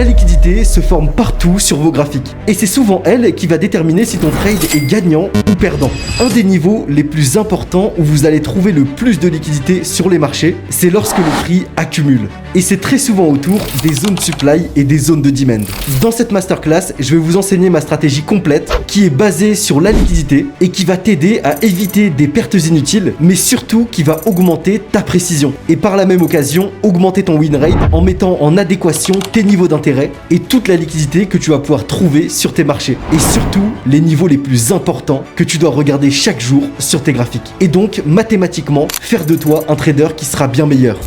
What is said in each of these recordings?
La liquidité se forme partout sur vos graphiques. Et c'est souvent elle qui va déterminer si ton trade est gagnant ou perdant. Un des niveaux les plus importants où vous allez trouver le plus de liquidité sur les marchés, c'est lorsque le prix accumule. Et c'est très souvent autour des zones supply et des zones de demand. Dans cette masterclass, je vais vous enseigner ma stratégie complète qui est basée sur la liquidité et qui va t'aider à éviter des pertes inutiles, mais surtout qui va augmenter ta précision. Et par la même occasion, augmenter ton win rate en mettant en adéquation tes niveaux d'intérêt et toute la liquidité que tu vas pouvoir trouver sur tes marchés. Et surtout, les niveaux les plus importants que tu dois regarder chaque jour sur tes graphiques. Et donc, mathématiquement, faire de toi un trader qui sera bien meilleur.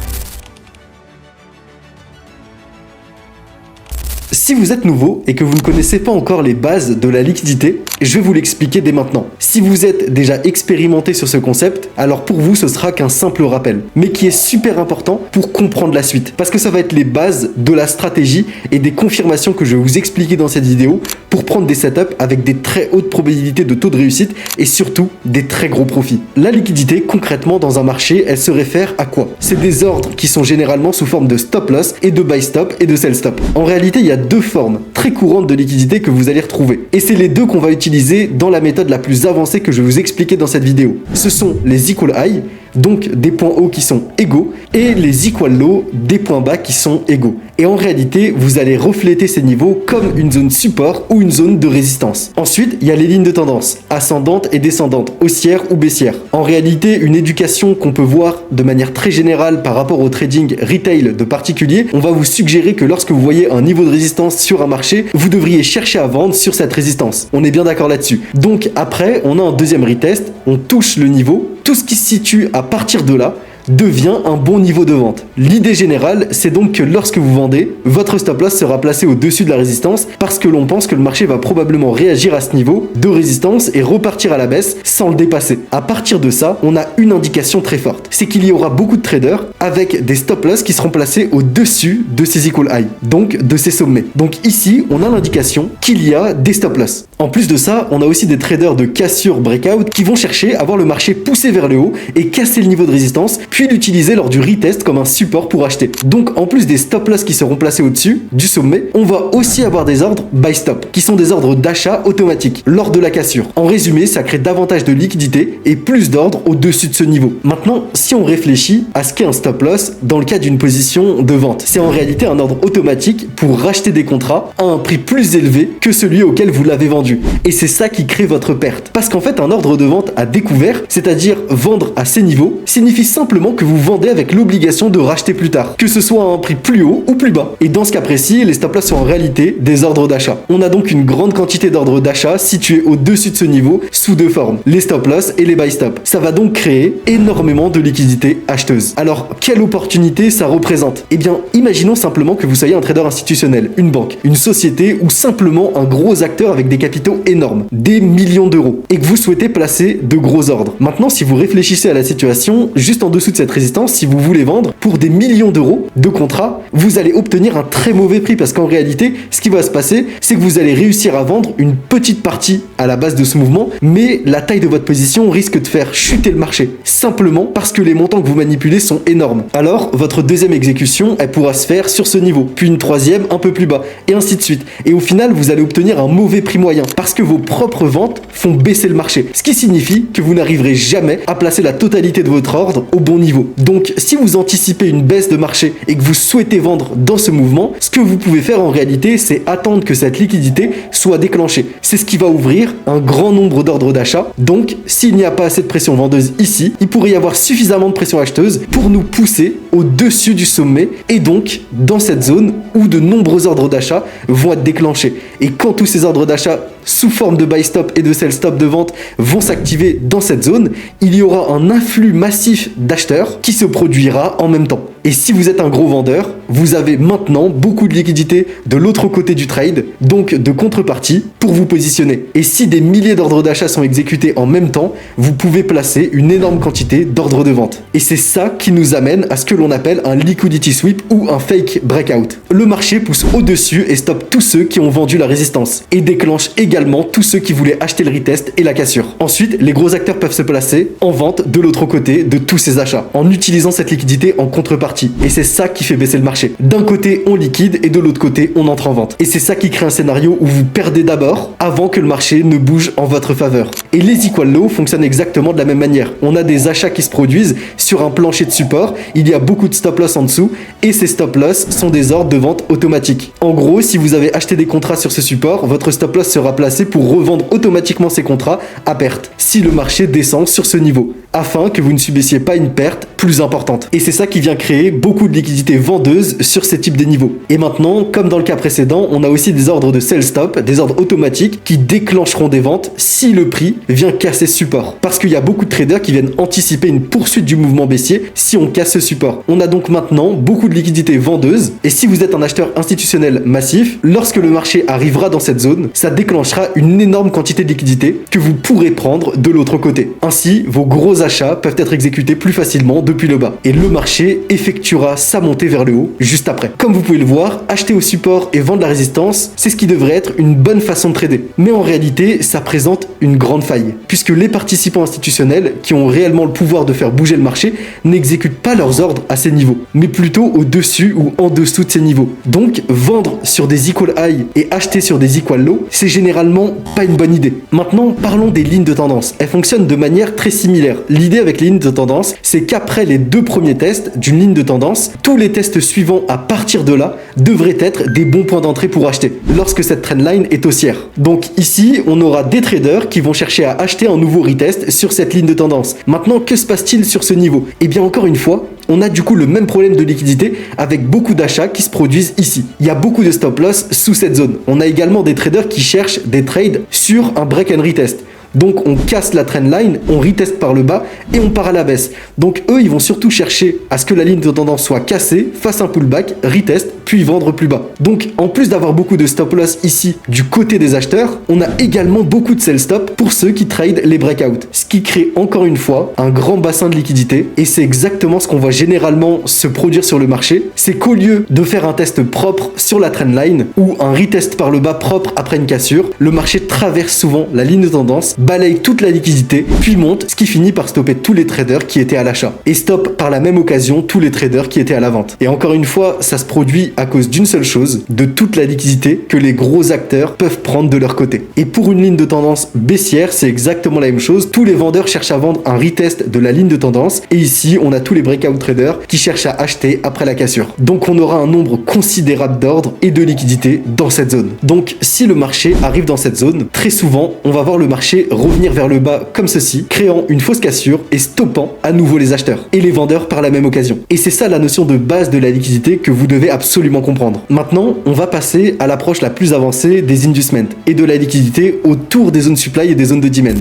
Si vous êtes nouveau et que vous ne connaissez pas encore les bases de la liquidité, je vais vous l'expliquer dès maintenant. Si vous êtes déjà expérimenté sur ce concept, alors pour vous ce sera qu'un simple rappel, mais qui est super important pour comprendre la suite, parce que ça va être les bases de la stratégie et des confirmations que je vais vous expliquer dans cette vidéo pour prendre des setups avec des très hautes probabilités de taux de réussite et surtout des très gros profits. La liquidité, concrètement dans un marché, elle se réfère à quoi? C'est des ordres qui sont généralement sous forme de stop loss et de buy stop et de sell stop. En réalité, il y a deux formes très courantes de liquidité que vous allez retrouver. Et c'est les deux qu'on va utiliser dans la méthode la plus avancée que je vais vous expliquer dans cette vidéo. Ce sont les equal high, donc des points hauts qui sont égaux, et les equal low, des points bas qui sont égaux. Et en réalité, vous allez refléter ces niveaux comme une zone support ou une zone de résistance. Ensuite, il y a les lignes de tendance, ascendantes et descendantes, haussières ou baissières. En réalité, une éducation qu'on peut voir de manière très générale par rapport au trading retail de particuliers, on va vous suggérer que lorsque vous voyez un niveau de résistance sur un marché, vous devriez chercher à vendre sur cette résistance. On est bien d'accord là-dessus. Donc après, on a un deuxième retest, on touche le niveau, tout ce qui se situe à partir de là devient un bon niveau de vente. L'idée générale, c'est donc que lorsque vous vendez, votre stop loss sera placé au-dessus de la résistance parce que l'on pense que le marché va probablement réagir à ce niveau de résistance et repartir à la baisse sans le dépasser. À partir de ça, on a une indication très forte. C'est qu'il y aura beaucoup de traders avec des stop loss qui seront placés au-dessus de ces equal high, donc de ces sommets. Donc ici, on a l'indication qu'il y a des stop loss. En plus de ça, on a aussi des traders de cassure breakout qui vont chercher à voir le marché pousser vers le haut et casser le niveau de résistance, puis l'utiliser lors du retest comme un support pour acheter. Donc en plus des stop loss qui seront placés au-dessus du sommet, on va aussi avoir des ordres buy stop, qui sont des ordres d'achat automatiques lors de la cassure. En résumé, ça crée davantage de liquidité et plus d'ordres au-dessus de ce niveau. Maintenant, si on réfléchit à ce qu'est un stop loss dans le cas d'une position de vente, c'est en réalité un ordre automatique pour racheter des contrats à un prix plus élevé que celui auquel vous l'avez vendu. Et c'est ça qui crée votre perte. Parce qu'en fait, un ordre de vente à découvert, c'est-à-dire vendre à ces niveaux, signifie simplement que vous vendez avec l'obligation de racheter plus tard, que ce soit à un prix plus haut ou plus bas. Et dans ce cas précis, les stop loss sont en réalité des ordres d'achat. On a donc une grande quantité d'ordres d'achat situés au-dessus de ce niveau sous deux formes, les stop loss et les buy stop. Ça va donc créer énormément de liquidité acheteuse. Alors, quelle opportunité ça représente? Eh bien, imaginons simplement que vous soyez un trader institutionnel, une banque, une société ou simplement un gros acteur avec des capitaux énormes, des millions d'euros, et que vous souhaitez placer de gros ordres. Maintenant, si vous réfléchissez à la situation, juste en dessous de cette résistance, si vous voulez vendre pour des millions d'euros de contrats, vous allez obtenir un très mauvais prix parce qu'en réalité, ce qui va se passer, c'est que vous allez réussir à vendre une petite partie à la base de ce mouvement, mais la taille de votre position risque de faire chuter le marché, simplement parce que les montants que vous manipulez sont énormes. Alors, votre deuxième exécution, elle pourra se faire sur ce niveau, puis une troisième un peu plus bas, et ainsi de suite. Et au final, vous allez obtenir un mauvais prix moyen parce que vos propres ventes font baisser le marché, ce qui signifie que vous n'arriverez jamais à placer la totalité de votre ordre au bon niveau. Donc, si vous anticipez une baisse de marché et que vous souhaitez vendre dans ce mouvement, ce que vous pouvez faire en réalité, c'est attendre que cette liquidité soit déclenchée. C'est ce qui va ouvrir un grand nombre d'ordres d'achat. Donc, s'il n'y a pas assez de pression vendeuse ici, il pourrait y avoir suffisamment de pression acheteuse pour nous pousser au-dessus du sommet et donc dans cette zone où de nombreux ordres d'achat vont être déclenchés. Et quand tous ces ordres d'achat sous forme de buy stop et de sell stop de vente vont s'activer dans cette zone, il y aura un afflux massif d'acheteurs qui se produira en même temps. Et si vous êtes un gros vendeur, vous avez maintenant beaucoup de liquidité de l'autre côté du trade, donc de contrepartie pour vous positionner. Et si des milliers d'ordres d'achat sont exécutés en même temps, vous pouvez placer une énorme quantité d'ordres de vente. Et c'est ça qui nous amène à ce que l'on appelle un liquidity sweep ou un fake breakout. Le marché pousse au-dessus et stoppe tous ceux qui ont vendu la résistance et déclenche également également tous ceux qui voulaient acheter le retest et la cassure. Ensuite, les gros acteurs peuvent se placer en vente de l'autre côté de tous ces achats, en utilisant cette liquidité en contrepartie. Et c'est ça qui fait baisser le marché. D'un côté, on liquide et de l'autre côté, on entre en vente. Et c'est ça qui crée un scénario où vous perdez d'abord avant que le marché ne bouge en votre faveur. Et les equal low fonctionnent exactement de la même manière. On a des achats qui se produisent sur un plancher de support, il y a beaucoup de stop loss en dessous et ces stop loss sont des ordres de vente automatiques. En gros, si vous avez acheté des contrats sur ce support, votre stop loss sera placé pour revendre automatiquement ces contrats à perte si le marché descend sur ce niveau, afin que vous ne subissiez pas une perte plus importante. Et c'est ça qui vient créer beaucoup de liquidités vendeuses sur ces types de niveaux. Et maintenant, comme dans le cas précédent, on a aussi des ordres de sell stop, des ordres automatiques qui déclencheront des ventes si le prix vient casser ce support. Parce qu'il y a beaucoup de traders qui viennent anticiper une poursuite du mouvement baissier si on casse ce support. On a donc maintenant beaucoup de liquidités vendeuses et si vous êtes un acheteur institutionnel massif, lorsque le marché arrivera dans cette zone, ça déclenchera une énorme quantité de liquidités que vous pourrez prendre de l'autre côté. Ainsi, vos gros achats peuvent être exécutés plus facilement depuis le bas et le marché effectuera sa montée vers le haut juste après. Comme vous pouvez le voir, acheter au support et vendre la résistance, c'est ce qui devrait être une bonne façon de trader. Mais en réalité, ça présente une grande faille puisque les participants institutionnels qui ont réellement le pouvoir de faire bouger le marché n'exécutent pas leurs ordres à ces niveaux, mais plutôt au-dessus ou en dessous de ces niveaux. Donc, vendre sur des equal high et acheter sur des equal low, c'est généralement pas une bonne idée. Maintenant, parlons des lignes de tendance. Elles fonctionnent de manière très similaire. L'idée avec les lignes de tendance, c'est qu'après les deux premiers tests d'une ligne de tendance, tous les tests suivants à partir de là devraient être des bons points d'entrée pour acheter, lorsque cette trendline est haussière. Donc ici, on aura des traders qui vont chercher à acheter un nouveau retest sur cette ligne de tendance. Maintenant, que se passe-t-il sur ce niveau? Eh bien, encore une fois, on a du coup le même problème de liquidité avec beaucoup d'achats qui se produisent ici. Il y a beaucoup de stop loss sous cette zone. On a également des traders qui cherchent des trades sur un break and retest. Donc on casse la trendline, on reteste par le bas et on part à la baisse. Donc eux, ils vont surtout chercher à ce que la ligne de tendance soit cassée, fasse un pullback, retest, puis vendre plus bas. Donc en plus d'avoir beaucoup de stop loss ici du côté des acheteurs, on a également beaucoup de sell stop pour ceux qui tradent les breakouts. Ce qui crée encore une fois un grand bassin de liquidité et c'est exactement ce qu'on voit généralement se produire sur le marché. C'est qu'au lieu de faire un test propre sur la trendline ou un retest par le bas propre après une cassure, le marché traverse souvent la ligne de tendance, balaye toute la liquidité, puis monte, ce qui finit par stopper tous les traders qui étaient à l'achat. Et stoppe par la même occasion tous les traders qui étaient à la vente. Et encore une fois, ça se produit à cause d'une seule chose, de toute la liquidité que les gros acteurs peuvent prendre de leur côté. Et pour une ligne de tendance baissière, c'est exactement la même chose. Tous les vendeurs cherchent à vendre un retest de la ligne de tendance. Et ici, on a tous les breakout traders qui cherchent à acheter après la cassure. Donc on aura un nombre considérable d'ordres et de liquidités dans cette zone. Donc si le marché arrive dans cette zone, très souvent, on va voir le marché revenir vers le bas comme ceci, créant une fausse cassure et stoppant à nouveau les acheteurs et les vendeurs par la même occasion. Et c'est ça la notion de base de la liquidité que vous devez absolument comprendre. Maintenant, on va passer à l'approche la plus avancée des inducements et de la liquidité autour des zones supply et des zones de demand.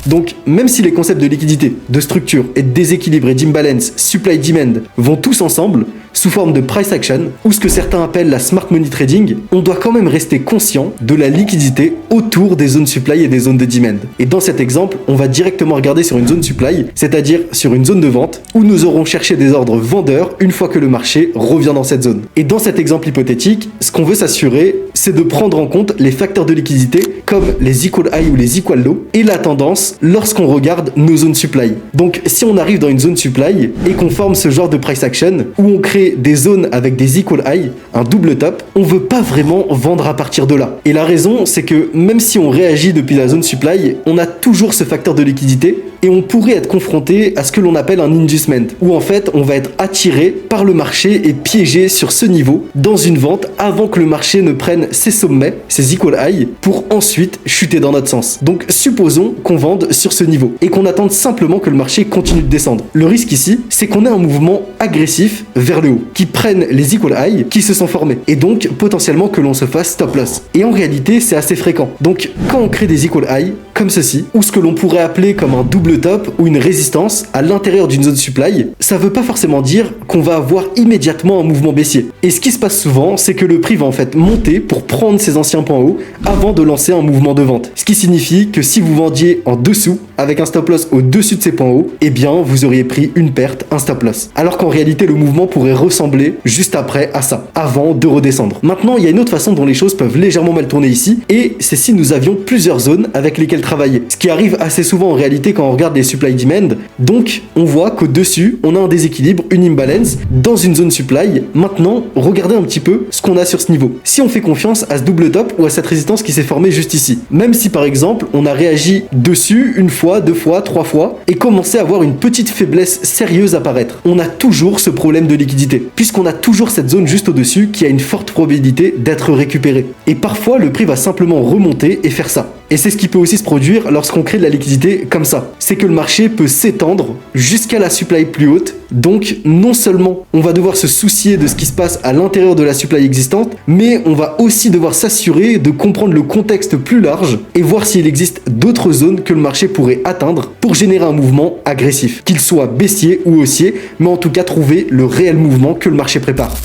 Donc, même si les concepts de liquidité, de structure et de déséquilibre et d'imbalance, supply-demand vont tous ensemble, sous forme de price action, ou ce que certains appellent la smart money trading, on doit quand même rester conscient de la liquidité autour des zones supply et des zones de demand. Et dans cet exemple, on va directement regarder sur une zone supply, c'est-à-dire sur une zone de vente, où nous aurons cherché des ordres vendeurs une fois que le marché revient dans cette zone. Et dans cet exemple hypothétique, ce qu'on veut s'assurer, c'est de prendre en compte les facteurs de liquidité, comme les equal high ou les equal low, et la tendance lorsqu'on regarde nos zones supply. Donc si on arrive dans une zone supply et qu'on forme ce genre de price action, où on crée des zones avec des equal high, un double top, on veut pas vraiment vendre à partir de là. Et la raison, c'est que même si on réagit depuis la zone supply, on a toujours ce facteur de liquidité et on pourrait être confronté à ce que l'on appelle un inducement, où en fait on va être attiré par le marché et piégé sur ce niveau dans une vente avant que le marché ne prenne ses sommets, ses equal high, pour ensuite chuter dans notre sens. Donc supposons qu'on vende sur ce niveau et qu'on attende simplement que le marché continue de descendre. Le risque ici, c'est qu'on ait un mouvement agressif vers le haut, qui prennent les equal high qui se sont formés et donc potentiellement que l'on se fasse stop loss. Et en réalité, c'est assez fréquent. Donc quand on crée des equal high comme ceci, ou ce que l'on pourrait appeler comme un double top ou une résistance à l'intérieur d'une zone supply, ça veut pas forcément dire qu'on va avoir immédiatement un mouvement baissier. Et ce qui se passe souvent, c'est que le prix va en fait monter pour prendre ses anciens points hauts avant de lancer un mouvement de vente. Ce qui signifie que si vous vendiez en dessous, avec un stop loss au-dessus de ces points hauts, eh bien vous auriez pris une perte, un stop loss. Alors qu'en réalité le mouvement pourrait ressembler juste après à ça, avant de redescendre. Maintenant, il y a une autre façon dont les choses peuvent légèrement mal tourner ici, et c'est si nous avions plusieurs zones avec lesquelles travailler. Ce qui arrive assez souvent en réalité quand on regarde les supply-demand. Donc on voit qu'au-dessus, on a un déséquilibre, une imbalance dans une zone supply. Maintenant, regardez un petit peu ce qu'on a sur ce niveau. Si on fait confiance à ce double top ou à cette résistance qui s'est formée juste ici, même si par exemple on a réagi dessus une fois, deux fois, trois fois et commencé à avoir une petite faiblesse sérieuse apparaître, on a toujours ce problème de liquidité, puisqu'on a toujours cette zone juste au-dessus qui a une forte probabilité d'être récupérée. Et parfois le prix va simplement remonter et faire ça. Et c'est ce qui peut aussi se produire lorsqu'on crée de la liquidité comme ça. C'est que le marché peut s'étendre jusqu'à la supply plus haute. Donc non seulement on va devoir se soucier de ce qui se passe à l'intérieur de la supply existante, mais on va aussi devoir s'assurer de comprendre le contexte plus large et voir s'il existe d'autres zones que le marché pourrait atteindre pour générer un mouvement agressif, qu'il soit baissier ou haussier, mais en tout cas trouver le réel mouvement que le marché prépare.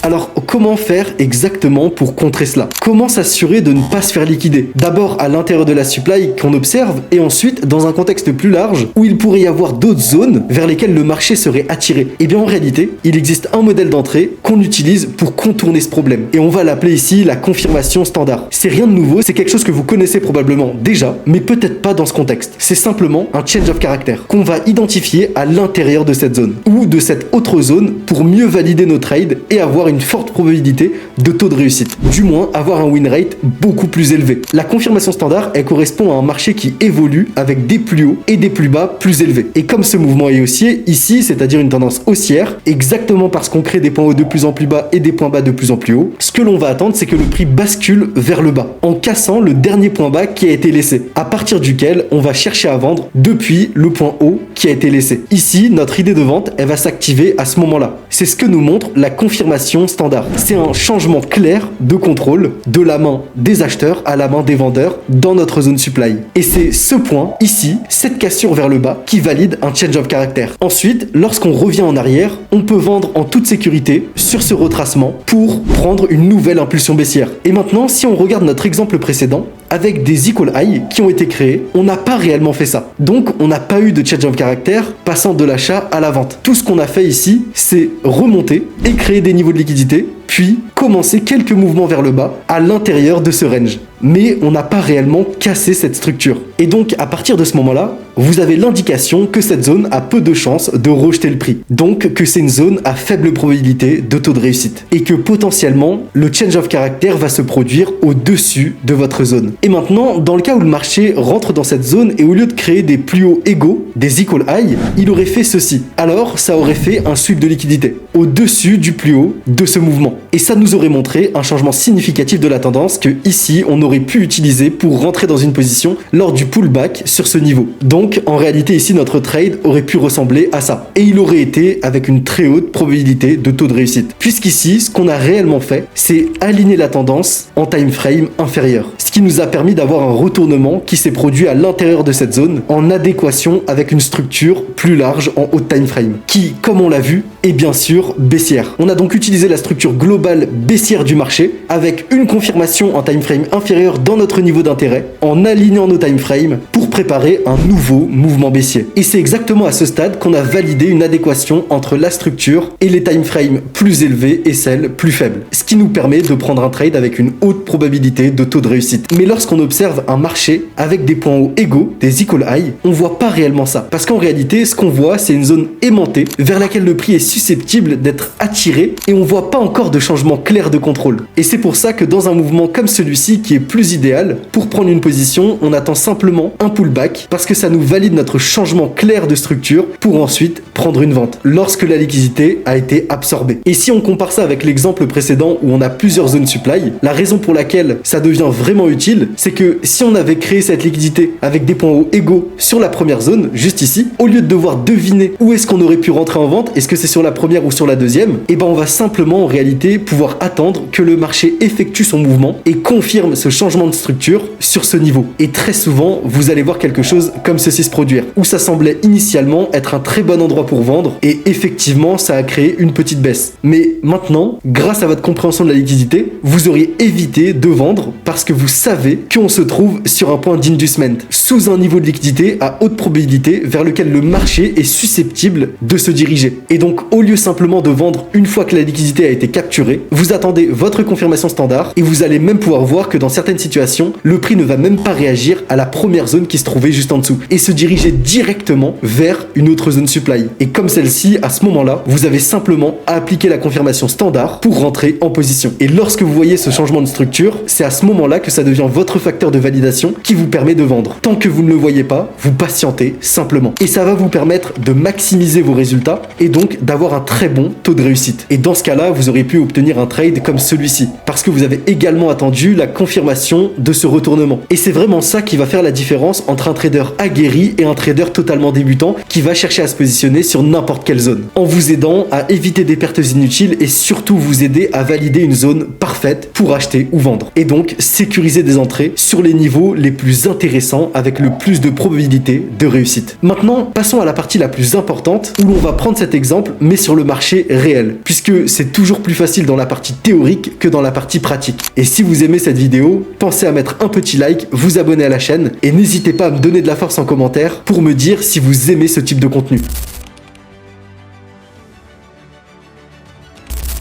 Alors, comment faire exactement pour contrer cela? Comment s'assurer de ne pas se faire liquider? D'abord à l'intérieur de la supply qu'on observe, et ensuite dans un contexte plus large où il pourrait y avoir d'autres zones vers lesquelles le marché serait attiré. Et bien en réalité, il existe un modèle d'entrée qu'on utilise pour contourner ce problème. Et on va l'appeler ici la confirmation standard. C'est rien de nouveau, c'est quelque chose que vous connaissez probablement déjà, mais peut-être pas dans ce contexte. C'est simplement un change of character qu'on va identifier à l'intérieur de cette zone ou de cette autre zone pour mieux valider nos trades et avoir une forte probabilité de taux de réussite, du moins avoir un win rate beaucoup plus élevé. La confirmation standard, elle correspond à un marché qui évolue avec des plus hauts et des plus bas plus élevés. Et comme ce mouvement est haussier, ici, c'est-à-dire une tendance haussière, exactement parce qu'on crée des points hauts de plus en plus bas et des points bas de plus en plus hauts, ce que l'on va attendre, c'est que le prix bascule vers le bas, en cassant le dernier point bas qui a été laissé, à partir duquel on va chercher à vendre depuis le point haut qui a été laissé. Ici, notre idée de vente, elle va s'activer à ce moment-là. C'est ce que nous montre la confirmation standard. C'est un changement clair de contrôle de la main des acheteurs à la main des vendeurs dans notre zone supply. Et c'est ce point ici, cette cassure vers le bas, qui valide un change of character. Ensuite, lorsqu'on revient en arrière, on peut vendre en toute sécurité sur ce retracement pour prendre une nouvelle impulsion baissière. Et maintenant, si on regarde notre exemple précédent, avec des equal high qui ont été créés, on n'a pas réellement fait ça. Donc, on n'a pas eu de change of character passant de l'achat à la vente. Tout ce qu'on a fait ici, c'est remonter et créer des niveaux de liquidité, puis commencer quelques mouvements vers le bas à l'intérieur de ce range. Mais on n'a pas réellement cassé cette structure. Et donc, à partir de ce moment-là, vous avez l'indication que cette zone a peu de chances de rejeter le prix. Donc, que c'est une zone à faible probabilité de taux de réussite. Et que potentiellement, le change of character va se produire au-dessus de votre zone. Et maintenant, dans le cas où le marché rentre dans cette zone et au lieu de créer des plus hauts égaux, des equal high, il aurait fait ceci. Alors, ça aurait fait un sweep de liquidité au-dessus du plus haut de ce mouvement. Et ça nous aurait montré un changement significatif de la tendance que ici, on aurait pu utiliser pour rentrer dans une position lors du pullback sur ce niveau. Donc, en réalité, ici, notre trade aurait pu ressembler à ça. Et il aurait été avec une très haute probabilité de taux de réussite. Puisqu'ici, ce qu'on a réellement fait, c'est aligner la tendance en time frame inférieur. Ce qui nous a permis d'avoir un retournement qui s'est produit à l'intérieur de cette zone en adéquation avec une structure plus large en haut time frame qui, comme on l'a vu, est bien sûr baissière. On a donc utilisé la structure globale baissière du marché avec une confirmation en time frame inférieur dans notre niveau d'intérêt en alignant nos time frames pour préparer un nouveau mouvement baissier. Et c'est exactement à ce stade qu'on a validé une adéquation entre la structure et les time frames plus élevés et celles plus faibles. Ce qui nous permet de prendre un trade avec une haute probabilité de taux de réussite. Mais lorsqu'on observe un marché avec des points hauts égaux, des equal high, on voit pas réellement ça. Parce qu'en réalité, ce qu'on voit, c'est une zone aimantée vers laquelle le prix est susceptible d'être attiré et on voit pas encore de changement clair de contrôle. Et c'est pour ça que dans un mouvement comme celui-ci qui est plus idéal, pour prendre une position, on attend simplement un pullback parce que ça nous valide notre changement clair de structure pour ensuite prendre une vente lorsque la liquidité a été absorbée. Et si on compare ça avec l'exemple précédent où on a plusieurs zones supply, la raison pour laquelle ça devient vraiment utile, c'est que si on avait créé cette liquidité avec des points hauts égaux sur la première zone, juste ici, au lieu de devoir deviner où est-ce qu'on aurait pu rentrer en vente, est-ce que c'est sur la première ou sur la deuxième, et ben on va simplement en réalité pouvoir attendre que le marché effectue son mouvement et confirme ce changement de structure sur ce niveau. Et très souvent, vous allez voir quelque chose comme ceci se produire, où ça semblait initialement être un très bon endroit pour vendre et effectivement ça a créé une petite baisse. Mais maintenant, grâce à votre compréhension de la liquidité, vous auriez évité de vendre parce que vous savez qu'on se trouve sur un point d'inducement, sous un niveau de liquidité à haute probabilité vers lequel le marché est susceptible de se diriger. Et donc, au lieu simplement de vendre une fois que la liquidité a été capturée, vous attendez votre confirmation standard et vous allez même pouvoir voir que dans certaines situations, le prix ne va même pas réagir à la première zone qui se trouvait juste en dessous et se diriger directement vers une autre zone supply. Et comme celle-ci, à ce moment-là, vous avez simplement à appliquer la confirmation standard pour rentrer en position. Et lorsque vous voyez ce changement de structure, c'est à ce moment-là que ça devient votre facteur de validation qui vous permet de vendre. Tant que vous ne le voyez pas, vous patientez simplement. Et ça va vous permettre de maximiser vos résultats et donc d'avoir un très bon taux de réussite. Et dans ce cas-là, vous aurez pu obtenir un trade comme celui-ci parce que vous avez également attendu la confirmation de ce retournement. Et c'est vraiment ça qui va faire la différence entre un trader aguerri et un trader totalement débutant qui va chercher à se positionner sur n'importe quelle zone, en vous aidant à éviter des pertes inutiles et surtout vous aider à valider une zone parfaite pour acheter ou vendre. Et donc sécuriser des entrées sur les niveaux les plus intéressants avec le plus de probabilité de réussite. Maintenant, passons à la partie la plus importante où l'on va prendre cet exemple mais sur le marché réel, puisque c'est toujours plus facile dans la partie théorique que dans la partie pratique. Et si vous aimez cette vidéo, pensez à mettre un petit like, vous abonner à la chaîne et n'hésitez pas à me donner de la force en commentaire pour me dire si vous aimez ce type de contenu.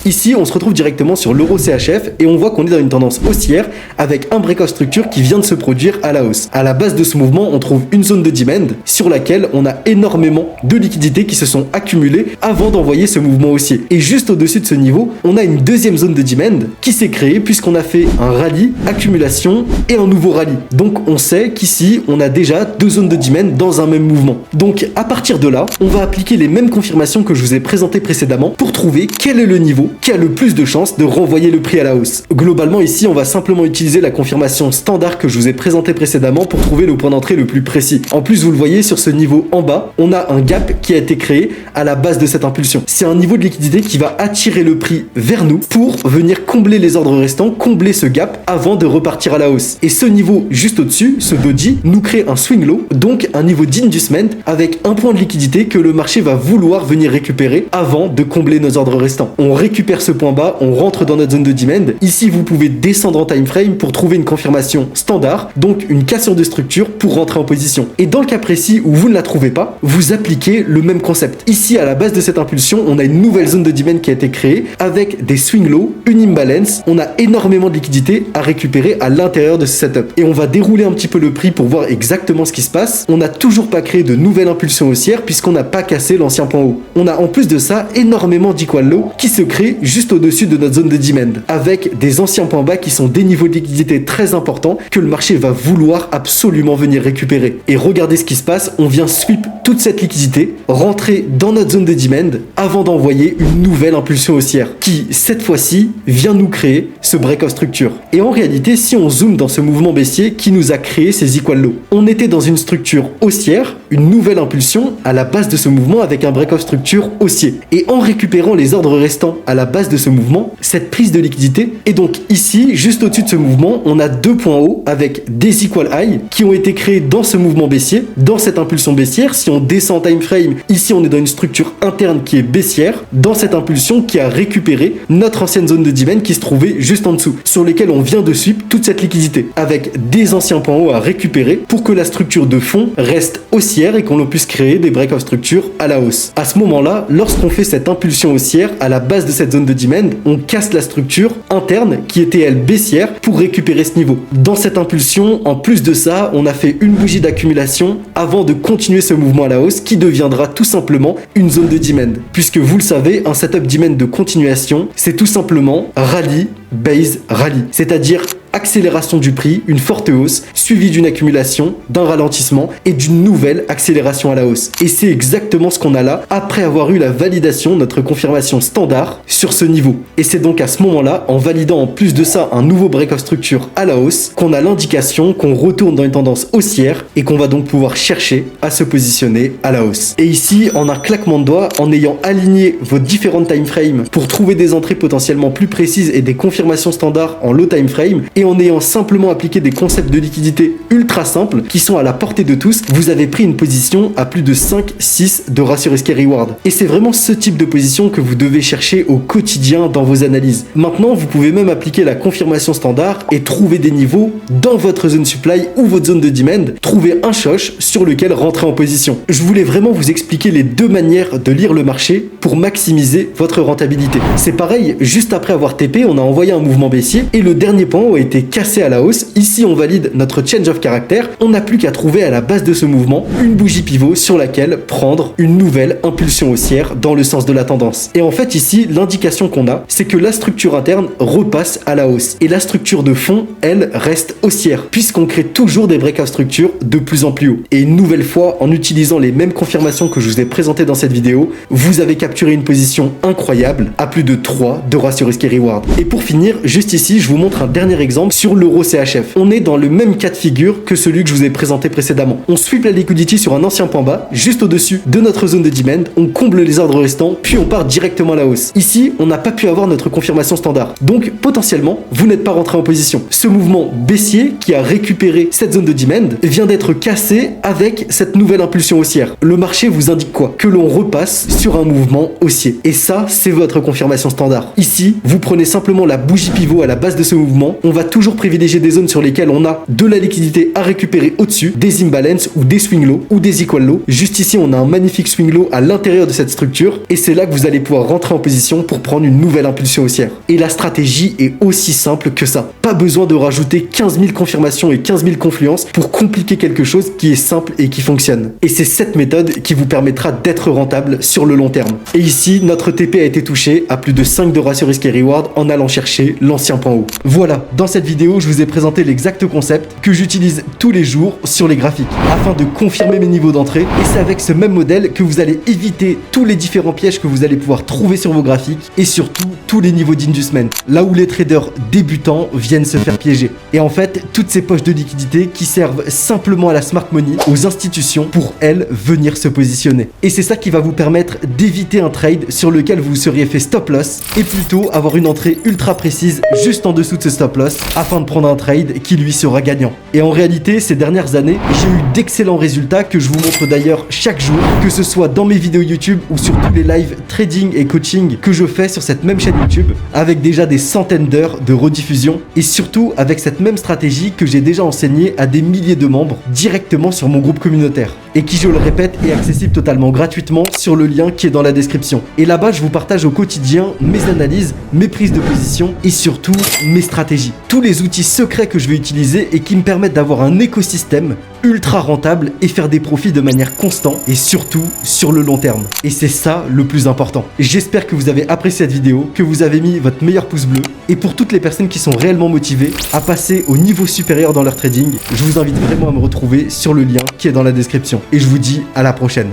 Ici, on se retrouve directement sur l'euro CHF et on voit qu'on est dans une tendance haussière avec un breakout structure qui vient de se produire à la hausse. À la base de ce mouvement, on trouve une zone de demand sur laquelle on a énormément de liquidités qui se sont accumulées avant d'envoyer ce mouvement haussier. Et juste au-dessus de ce niveau, on a une deuxième zone de demand qui s'est créée puisqu'on a fait un rallye, accumulation et un nouveau rallye. Donc on sait qu'ici, on a déjà deux zones de demand dans un même mouvement. Donc à partir de là, on va appliquer les mêmes confirmations que je vous ai présentées précédemment pour trouver quel est le niveau qui a le plus de chances de renvoyer le prix à la hausse. Globalement ici, on va simplement utiliser la confirmation standard que je vous ai présentée précédemment pour trouver le point d'entrée le plus précis. En plus, vous le voyez sur ce niveau en bas, on a un gap qui a été créé à la base de cette impulsion. C'est un niveau de liquidité qui va attirer le prix vers nous pour venir combler les ordres restants, combler ce gap avant de repartir à la hausse. Et ce niveau juste au-dessus, ce doji, nous crée un swing low, donc un niveau d'inducement avec un point de liquidité que le marché va vouloir venir récupérer avant de combler nos ordres restants. On récupère ce point bas, on rentre dans notre zone de demand. Ici, vous pouvez descendre en time frame pour trouver une confirmation standard, donc une cassure de structure pour rentrer en position. Et dans le cas précis où vous ne la trouvez pas, vous appliquez le même concept. Ici, à la base de cette impulsion, on a une nouvelle zone de demand qui a été créée avec des swing low, une imbalance. On a énormément de liquidités à récupérer à l'intérieur de ce setup. Et on va dérouler un petit peu le prix pour voir exactement ce qui se passe. On n'a toujours pas créé de nouvelle impulsion haussière puisqu'on n'a pas cassé l'ancien point haut. On a en plus de ça énormément d'equal low qui se créent juste au-dessus de notre zone de demand, avec des anciens points bas qui sont des niveaux de liquidité très importants que le marché va vouloir absolument venir récupérer. Et regardez ce qui se passe, on vient sweep toute cette liquidité, rentrer dans notre zone de demand avant d'envoyer une nouvelle impulsion haussière qui, cette fois-ci, vient nous créer ce breakout structure. Et en réalité, si on zoome dans ce mouvement baissier qui nous a créé ces equal low, on était dans une structure haussière, une nouvelle impulsion à la base de ce mouvement avec un breakout structure haussier. Et en récupérant les ordres restants à la base de ce mouvement, cette prise de liquidité, et donc ici, juste au-dessus de ce mouvement, on a deux points hauts avec des equal high qui ont été créés dans ce mouvement baissier, dans cette impulsion baissière. Si on descend en time frame, ici on est dans une structure interne qui est baissière, dans cette impulsion qui a récupéré notre ancienne zone de demand qui se trouvait juste en dessous, sur lesquelles on vient de sweep toute cette liquidité, avec des anciens points hauts à récupérer pour que la structure de fond reste haussière et qu'on puisse créer des breakout structures à la hausse. À ce moment-là, lorsqu'on fait cette impulsion haussière à la base de cette zone de demand, on casse la structure interne qui était elle baissière pour récupérer ce niveau. Dans cette impulsion, en plus de ça, on a fait une bougie d'accumulation avant de continuer ce mouvement à la hausse qui deviendra tout simplement une zone de demand. Puisque vous le savez, un setup demand de continuation, c'est tout simplement rallye, base, rallye. C'est-à-dire accélération du prix, une forte hausse, suivie d'une accumulation, d'un ralentissement et d'une nouvelle accélération à la hausse. Et c'est exactement ce qu'on a là après avoir eu la validation, notre confirmation standard sur ce niveau. Et c'est donc à ce moment-là, en validant en plus de ça un nouveau breakout structure à la hausse, qu'on a l'indication qu'on retourne dans une tendance haussière et qu'on va donc pouvoir chercher à se positionner à la hausse. Et ici, en un claquement de doigts, en ayant aligné vos différentes time frames pour trouver des entrées potentiellement plus précises et des confirmations standards en low time frame, et et en ayant simplement appliqué des concepts de liquidité ultra simples qui sont à la portée de tous, vous avez pris une position à plus de 5-6 de ratio risque reward. Et c'est vraiment ce type de position que vous devez chercher au quotidien dans vos analyses. Maintenant, vous pouvez même appliquer la confirmation standard et trouver des niveaux dans votre zone supply ou votre zone de demand, trouver un shosh sur lequel rentrer en position. Je voulais vraiment vous expliquer les deux manières de lire le marché pour maximiser votre rentabilité. C'est pareil, juste après avoir TP, on a envoyé un mouvement baissier et le dernier point a été cassé à la hausse. Ici, on valide notre change of character. On n'a plus qu'à trouver à la base de ce mouvement une bougie pivot sur laquelle prendre une nouvelle impulsion haussière dans le sens de la tendance. Et en fait, ici, l'indication qu'on a, c'est que la structure interne repasse à la hausse et la structure de fond, elle, reste haussière puisqu'on crée toujours des breakout structures de plus en plus haut. Et une nouvelle fois, en utilisant les mêmes confirmations que je vous ai présentées dans cette vidéo, vous avez capturé une position incroyable à plus de 3 de ratio risque reward. Et pour finir, juste ici, je vous montre un dernier exemple sur l'euro CHF. On est dans le même cas de figure que celui que je vous ai présenté précédemment. On sweep la liquidity sur un ancien point bas, juste au-dessus de notre zone de demand, on comble les ordres restants, puis on part directement à la hausse. Ici, on n'a pas pu avoir notre confirmation standard. Donc, potentiellement, vous n'êtes pas rentré en position. Ce mouvement baissier qui a récupéré cette zone de demand vient d'être cassé avec cette nouvelle impulsion haussière. Le marché vous indique quoi? Que l'on repasse sur un mouvement haussier. Et ça, c'est votre confirmation standard. Ici, vous prenez simplement la bougie pivot à la base de ce mouvement. On va toujours privilégier des zones sur lesquelles on a de la liquidité à récupérer au-dessus, des imbalances ou des swing low ou des equal low. Juste ici, on a un magnifique swing low à l'intérieur de cette structure et c'est là que vous allez pouvoir rentrer en position pour prendre une nouvelle impulsion haussière. Et la stratégie est aussi simple que ça. Pas besoin de rajouter 15 000 confirmations et 15 000 confluences pour compliquer quelque chose qui est simple et qui fonctionne. Et c'est cette méthode qui vous permettra d'être rentable sur le long terme. Et ici, notre TP a été touché à plus de 5 de ratio risque reward en allant chercher l'ancien point haut. Voilà, dans cette vidéo, je vous ai présenté l'exact concept que j'utilise tous les jours sur les graphiques afin de confirmer mes niveaux d'entrée. Et c'est avec ce même modèle que vous allez éviter tous les différents pièges que vous allez pouvoir trouver sur vos graphiques et surtout tous les niveaux d'inducement, là où les traders débutants viennent se faire piéger. Et en fait, toutes ces poches de liquidité qui servent simplement à la smart money, aux institutions, pour elles venir se positionner. Et c'est ça qui va vous permettre d'éviter un trade sur lequel vous seriez fait stop loss et plutôt avoir une entrée ultra précise juste en dessous de ce stop loss afin de prendre un trade qui lui sera gagnant. Et en réalité, ces dernières années, j'ai eu d'excellents résultats que je vous montre d'ailleurs chaque jour, que ce soit dans mes vidéos YouTube ou sur tous les lives trading et coaching que je fais sur cette même chaîne YouTube, avec déjà des centaines d'heures de rediffusion et surtout avec cette même stratégie que j'ai déjà enseignée à des milliers de membres directement sur mon groupe communautaire et qui, je le répète, est accessible totalement gratuitement sur le lien qui est dans la description. Et là-bas, je vous partage au quotidien mes analyses, mes prises de position et surtout mes stratégies. Tous les outils secrets que je vais utiliser et qui me permettent d'avoir un écosystème ultra rentable et faire des profits de manière constante et surtout sur le long terme. Et c'est ça le plus important. J'espère que vous avez apprécié cette vidéo, que vous avez mis votre meilleur pouce bleu et pour toutes les personnes qui sont réellement motivées à passer au niveau supérieur dans leur trading, je vous invite vraiment à me retrouver sur le lien qui est dans la description. Et je vous dis à la prochaine.